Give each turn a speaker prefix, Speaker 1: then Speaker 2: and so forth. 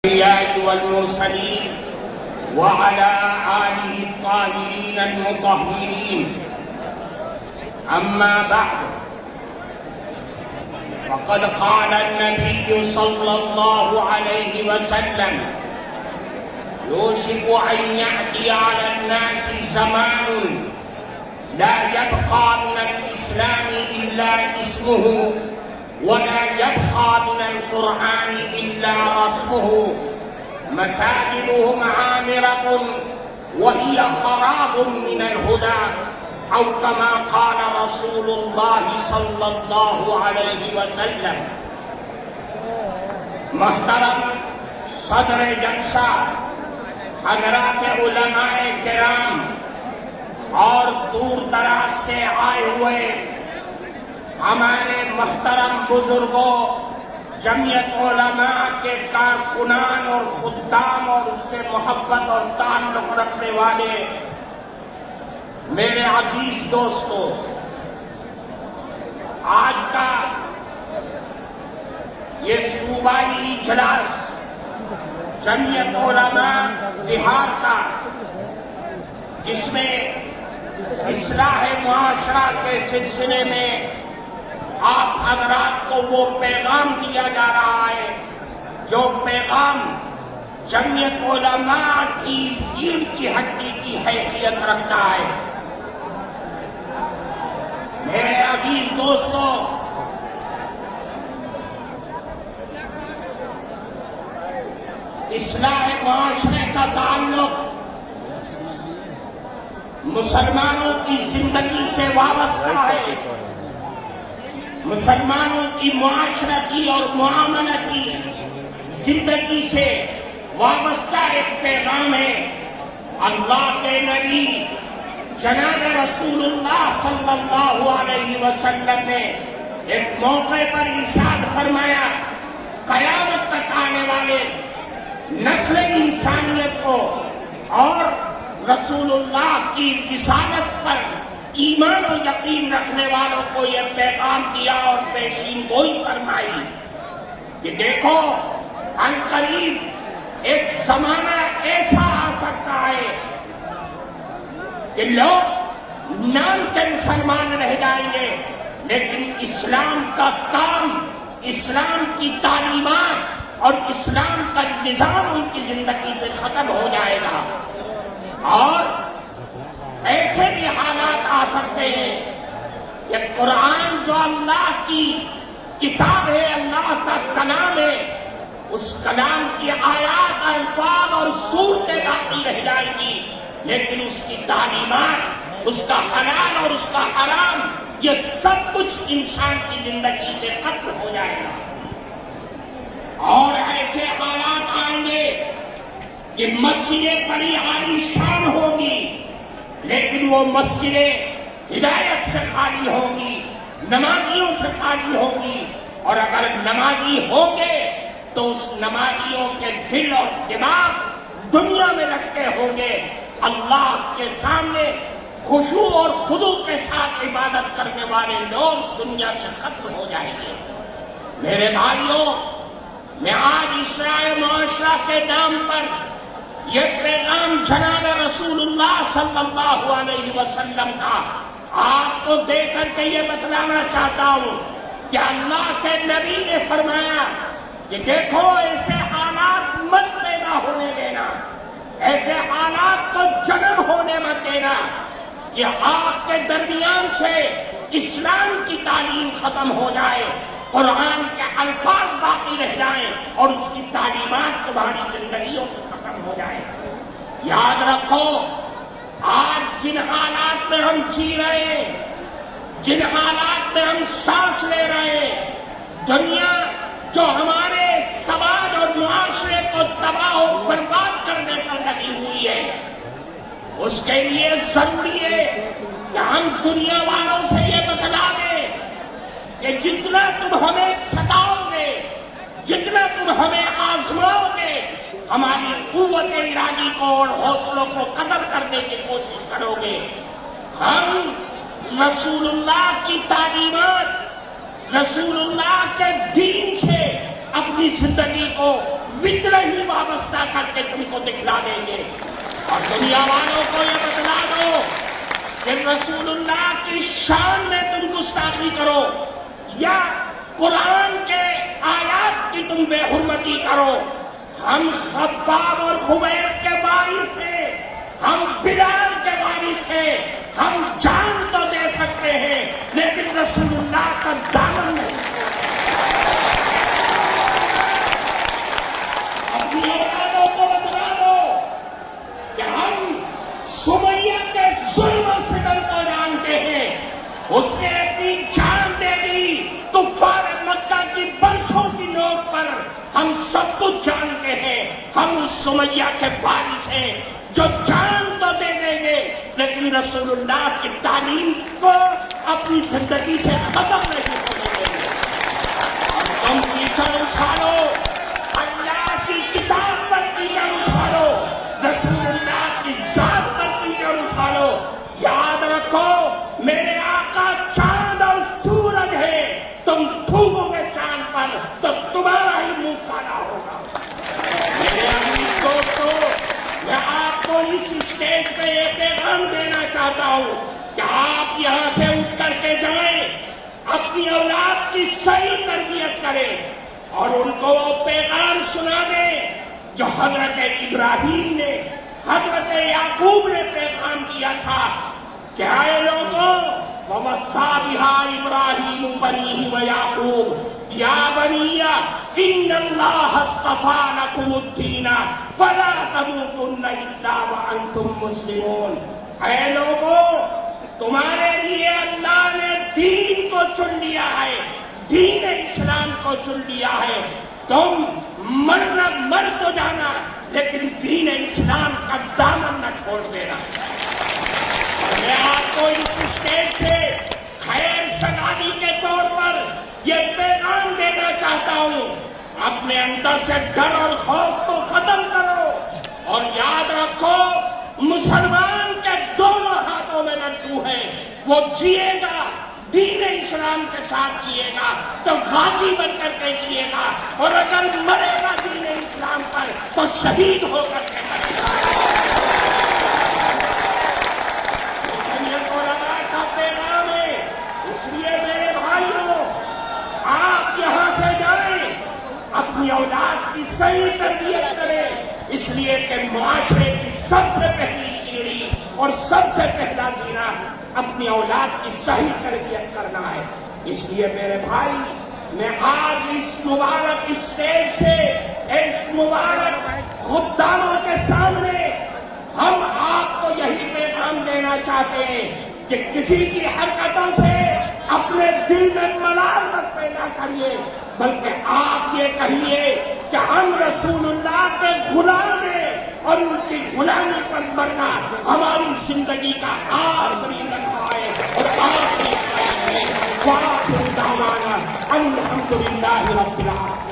Speaker 1: الأنبياء والمرسلين وعلى آله الطاهرين المطهرين. أما بعد، فقد قال النبي صلى الله عليه وسلم: يوشك أن يأتي على الناس زمان لا يبقى من الإسلام إلا اسمه ولا يبقى من القرآن إلا رسمه، مساجدهم عامرة وهي خراب من الهدى، أو كما قال رسول الله صلی اللہ علیہ وسلم. محترم صدر جلسہ، حضرات علماء کرام اور دور دراز سے آئے ہوئے ہمارے محترم بزرگوں، جمعیت علماء کے کارکنان اور خدام اور اس سے محبت اور تعلق رکھنے والے میرے عزیز دوستوں، آج کا یہ صوبائی اجلاس جمعیت علماء بہار کا، جس میں اصلاح معاشرہ کے سلسلے میں آپ حضرات کو وہ پیغام دیا جا رہا ہے جو پیغام جمعیت علماء کی ریڑھ کی ہڈی کی حیثیت رکھتا ہے. میرے عزیز دوستوں، اصلاح معاشرے کا تعلق مسلمانوں کی زندگی سے وابستہ ہے. مسلمانوں کی معاشرتی اور معاملتی زندگی سے وابستہ ایک پیغام ہے. اللہ کے نبی جناب رسول اللہ صلی اللہ علیہ وسلم نے ایک موقع پر ارشاد فرمایا: قیامت تک آنے والے نسل انسانیت کو اور رسول اللہ کی رسالت پر ایمان و یقین رکھنے والوں کو یہ پیغام دیا اور پیشین گوئی فرمائی کہ دیکھو، عنقریب ایک زمانہ ایسا آ سکتا ہے کہ لوگ نام کے مسلمان رہ جائیں گے، لیکن اسلام کا کام، اسلام کی تعلیمات اور اسلام کا نظام ان کی زندگی سے ختم ہو جائے گا. اور ایسے بھی حالات آ سکتے ہیں کہ قرآن جو اللہ کی کتاب ہے، اللہ کا کلام ہے، اس کلام کی آیات، الفاظ اور صورتیں باقی رہ جائیں گی، لیکن اس کی تعلیمات، اس کا حلال اور اس کا حرام، یہ سب کچھ انسان کی زندگی سے ختم ہو جائے گا. اور ایسے حالات آئیں گے کہ مسجدیں بڑی عالی شان ہوگی، لیکن وہ مسجدیں ہدایت سے خالی ہوں گی، نمازیوں سے خالی ہوں گی. اور اگر نمازی ہوں گے تو اس نمازیوں کے دل اور دماغ دنیا میں لٹکے ہوں گے. اللہ کے سامنے خشوع اور خضوع کے ساتھ عبادت کرنے والے لوگ دنیا سے ختم ہو جائیں گے. میرے بھائیوں، میں آج اصلاح معاشرہ کے نام پر یہ پیغام جناب رسول اللہ صلی اللہ علیہ وسلم کا آپ کو دے کر کے یہ بتلانا چاہتا ہوں کہ اللہ کے نبی نے فرمایا کہ دیکھو، ایسے حالات مت پیدا ہونے دینا، ایسے حالات کو جنم ہونے مت دینا کہ آپ کے درمیان سے اسلام کی تعلیم ختم ہو جائے، قرآن کے الفاظ باقی رہ جائیں اور اس کی تعلیمات تمہاری زندگیوں سے ختم ہو جائے. یاد رکھو، آج جن حالات میں ہم جی رہے ہیں، جن حالات میں ہم سانس لے رہے ہیں، دنیا جو ہمارے سماج اور معاشرے کو تباہ و برباد کرنے پر لگی ہوئی ہے، اس کے لیے ضروری ہے کہ ہم دنیا والوں سے یہ بتلا دیں کہ جتنا تم ہمیں ستاؤ گے، جتنا تم ہمیں آزماؤ گے، ہماری قوت ارادی کو اور حوصلوں کو قتل کرنے کی کوشش کرو گے، ہم رسول اللہ کی تعلیمات، رسول اللہ کے دین سے اپنی زندگی کو فطر ہی وابستہ کر کے تم کو دکھلا دیں گے. اور دنیا والوں کو یہ بتلا دو کہ رسول اللہ کی شان میں تم گستاخی کرو یا قرآن کے آیات کی تم بے حرمتی کرو. ہم خباب اور خبیب کے وارث ہیں, ہم بلال کے وارث ہیں, ہم جان تو دے سکتے ہیں لیکن رسول اللہ کا دامن نہیں. اپنی اولادوں کو بتلا دو کہ ہم سمیہ کے ظلم و ستم کو جانتے ہیں. اس نے اپنی جان دے دی کفار مکہ کی برسوں کی نوک پر. ہم سب کچھ جانتے ہیں, ہم اس سمیہ کے وارث ہیں جو جان تو دے دیں گے لیکن رسول اللہ کی تعلیم کو اپنی زندگی سے ختم نہیں ہونے دیں گے. اور تم کیچڑ اچھالو, اللہ کی کتاب پر کیچڑ اچھالو, رسول اللہ کی ذات پر کیچڑ اچھالو. یاد رکھو میرے آقا چاند اور سورج ہے, تم تھوکو گے چاند پر تو تمہارا ہی منہ کالا ہوگا. میرے عزیز دوستو, میں آپ کو اس اسٹیج پہ ایک پیغام دینا چاہتا ہوں کہ آپ یہاں سے اٹھ کر کے جائیں, اپنی اولاد کی صحیح تربیت کریں اور ان کو وہ پیغام سنا دیں جو حضرت ابراہیم نے, حضرت یعقوب نے پیغام دیا تھا کہ اے لوگوں, وَوَصَّىٰ بِهَا إِبْرَاهِيمُ بَنِيهِ وَيَعْقُوبُ يَا بَنِيَّ إِنَّ اللَّهَ اصْطَفَىٰ لَكُمُ الدِّينَ فَلَا تَمُوتُنَّ إِلَّا وَأَنتُم مُّسْلِمُونَ. اے لوگوں, تمہارے لیے اللہ نے دین کو چن لیا ہے, دین اسلام کو چن لیا ہے. تم مرنا مر تو جانا لیکن دین اسلام کا دامن نہ چھوڑ دینا. میں آپ کو اس اسٹیج سے خیر سگالی کے طور پر یہ پیغام دینا چاہتا ہوں, اپنے اندر سے ڈر اور خوف کو ختم کرو اور یاد رکھو مسلمان کے دونوں ہاتھوں میں لڈو ہے. وہ جیے گا دین اسلام کے ساتھ جیے گا تو غازی بن کر کے جیے گا, اور اگر مرے گا دین اسلام پر تو شہید ہو کر کے مرے گا. اس لیے میرے بھائیوں, آپ یہاں سے جائیں, اپنی اولاد کی صحیح تربیت کریں, اس لیے کہ معاشرے کی سب سے پہلی سیڑھی اور سب سے پہلا زینہ اپنی اولاد کی صحیح تربیت کرنا ہے. اس لیے میرے بھائی, میں آج اس مبارک اسٹیج سے, اس مبارک خداموں کے سامنے ہم آپ کو یہی پیغام دینا چاہتے ہیں کہ کسی کی حرکتوں سے اپنے دل میں ملال مت پیدا کریے, بلکہ آپ یہ کہیے کہ ہم رسول اللہ کے غلام ہیں اور ان کی غلامی پر مرنا ہماری زندگی کا آخری لمحہ ہے اور آخری خواہش ہے. وآخر دعوانا الحمدللہ رب العالمین.